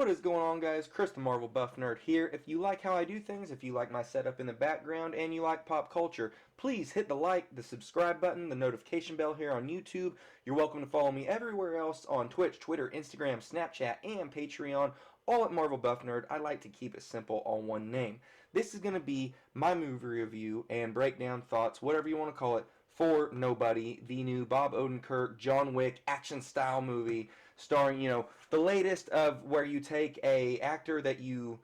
What is going on, guys? Chris the Marvel Buff Nerd here. If you like how I do things, if you like my setup in the background, and you like pop culture, please hit the like, the subscribe button, the notification bell here on YouTube. You're welcome to follow me everywhere else on Twitch, Twitter, Instagram, Snapchat, and Patreon, all at Marvel Buff Nerd. I like to keep it simple, all one name. This is going to be my movie review and breakdown thoughts, whatever you want to call it, for Nobody, the new Bob Odenkirk, John Wick action-style movie starring, the latest of where you take a actor that you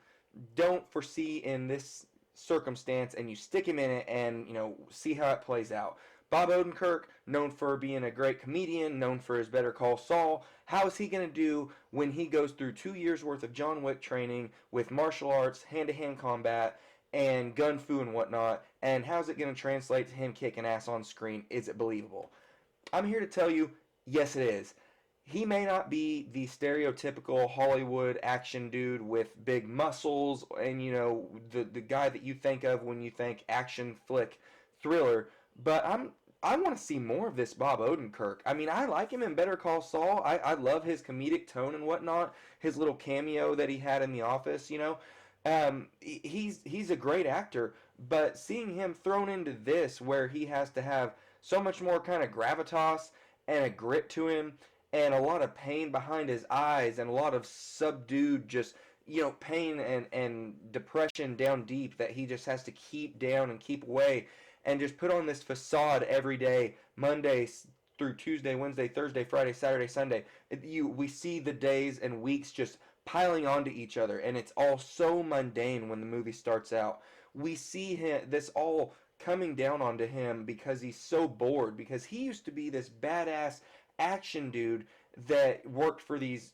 don't foresee in this circumstance and you stick him in it and, see how it plays out. Bob Odenkirk, known for being a great comedian, known for his Better Call Saul. How is he going to do when he goes through 2 years worth of John Wick training with martial arts, hand-to-hand combat, and gun fu and whatnot, and how's it going to translate to him kicking ass on screen? Is it believable? I'm here to tell you, yes it is. He may not be the stereotypical Hollywood action dude with big muscles and, the guy that you think of when you think action flick thriller, but I want to see more of this Bob Odenkirk. I mean, I like him in Better Call Saul. I love his comedic tone and whatnot, his little cameo that he had in The Office, he's a great actor, but seeing him thrown into this where he has to have so much more kind of gravitas and a grit to him and a lot of pain behind his eyes and a lot of subdued just pain and depression down deep that he just has to keep down and keep away and just put on this facade every day, Monday through Tuesday, Wednesday, Thursday, Friday, Saturday, Sunday. We see the days and weeks just piling onto each other, and it's all so mundane when the movie starts out. We see this all coming down onto him because he's so bored, because he used to be this badass action dude that worked for these,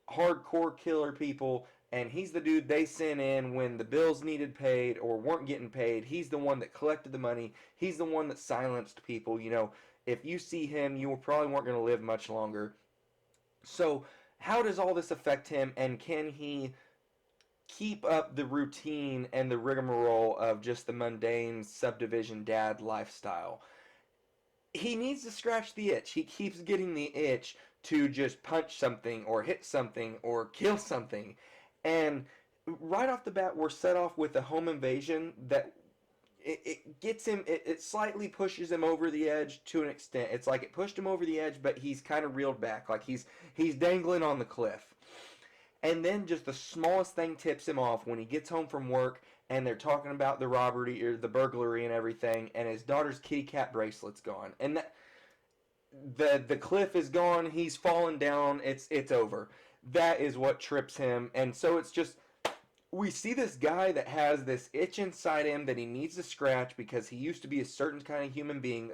hardcore killer people, and he's the dude they sent in when the bills needed paid or weren't getting paid. He's the one that collected the money. He's the one that silenced people. If you see him, you probably weren't going to live much longer. So how does all this affect him, and can he keep up the routine and the rigmarole of just the mundane subdivision dad lifestyle? He needs to scratch the itch. He keeps getting the itch to just punch something or hit something or kill something. And right off the bat, we're set off with a home invasion that it gets him, it slightly pushes him over the edge to an extent. It's like it pushed him over the edge, but he's kind of reeled back, like he's dangling on the cliff. And then just the smallest thing tips him off when he gets home from work and they're talking about the robbery or the burglary and everything, and his daughter's kitty cat bracelet's gone. And the cliff is gone, he's fallen down, it's over. That is what trips him. And so it's just, we see this guy that has this itch inside him that he needs to scratch because he used to be a certain kind of human being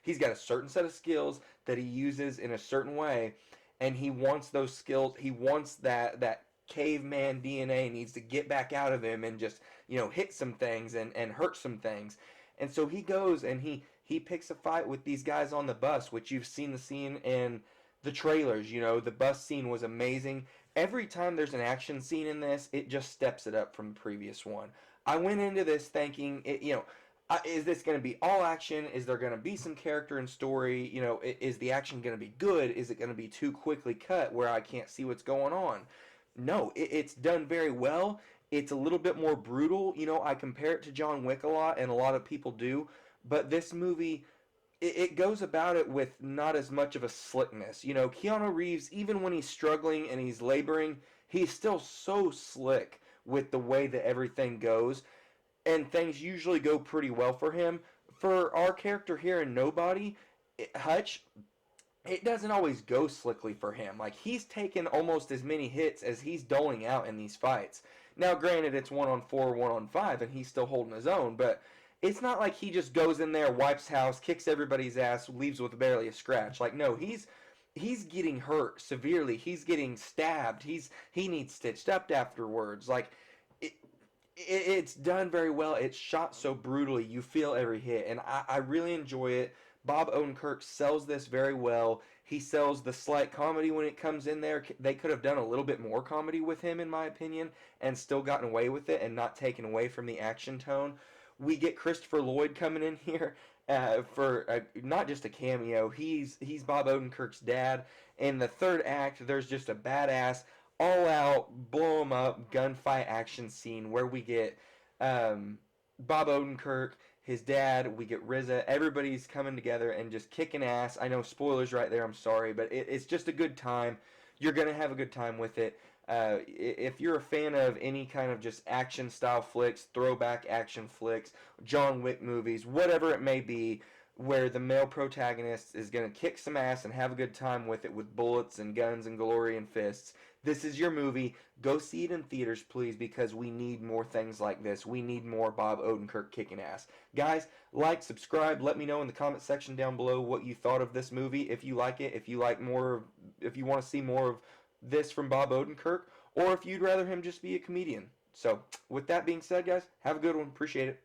he's got a certain set of skills that he uses in a certain way, and he wants those skills, he wants that caveman DNA needs to get back out of him and just, hit some things and hurt some things. And so he goes and he picks a fight with these guys on the bus, which you've seen the scene in the trailers. The bus scene was amazing. Every time there's an action scene in this, it just steps it up from the previous one. I went into this thinking, is this going to be all action? Is there going to be some character and story? Is the action going to be good? Is it going to be too quickly cut where I can't see what's going on? No, it's done very well. It's a little bit more brutal. I compare it to John Wick a lot, and a lot of people do. But this movie, it goes about it with not as much of a slickness. Keanu Reeves, even when he's struggling and he's laboring, he's still so slick with the way that everything goes. And things usually go pretty well for him. For our character here in Nobody, Hutch, it doesn't always go slickly for him. Like, he's taken almost as many hits as he's doling out in these fights. Now, granted, it's 1-on-4, 1-on-5, and he's still holding his own, but it's not like he just goes in there, wipes house, kicks everybody's ass, leaves with barely a scratch. Like, no, he's getting hurt severely. He's getting stabbed. He needs stitched up afterwards. Like, it's done very well. It's shot so brutally. You feel every hit, and I really enjoy it. Bob Odenkirk sells this very well. He sells the slight comedy when it comes in there. They could have done a little bit more comedy with him, in my opinion, and still gotten away with it and not taken away from the action tone. We get Christopher Lloyd coming in here for not just a cameo. He's Bob Odenkirk's dad. In the third act, there's just a badass all out, blow 'em up, gunfight action scene where we get um, Bob Odenkirk, his dad, we get RZA, everybody's coming together and just kicking ass. I know spoilers right there, I'm sorry, but it's just a good time. You're going to have a good time with it. If you're a fan of any kind of just action style flicks, throwback action flicks, John Wick movies, whatever it may be, where the male protagonist is going to kick some ass and have a good time with it with bullets and guns and glory and fists, this is your movie. Go see it in theaters, please, because we need more things like this. We need more Bob Odenkirk kicking ass. Guys, like, subscribe. Let me know in the comment section down below what you thought of this movie. If you like it, if you like more, if you want to see more of this from Bob Odenkirk, or if you'd rather him just be a comedian. So, with that being said, guys, have a good one. Appreciate it.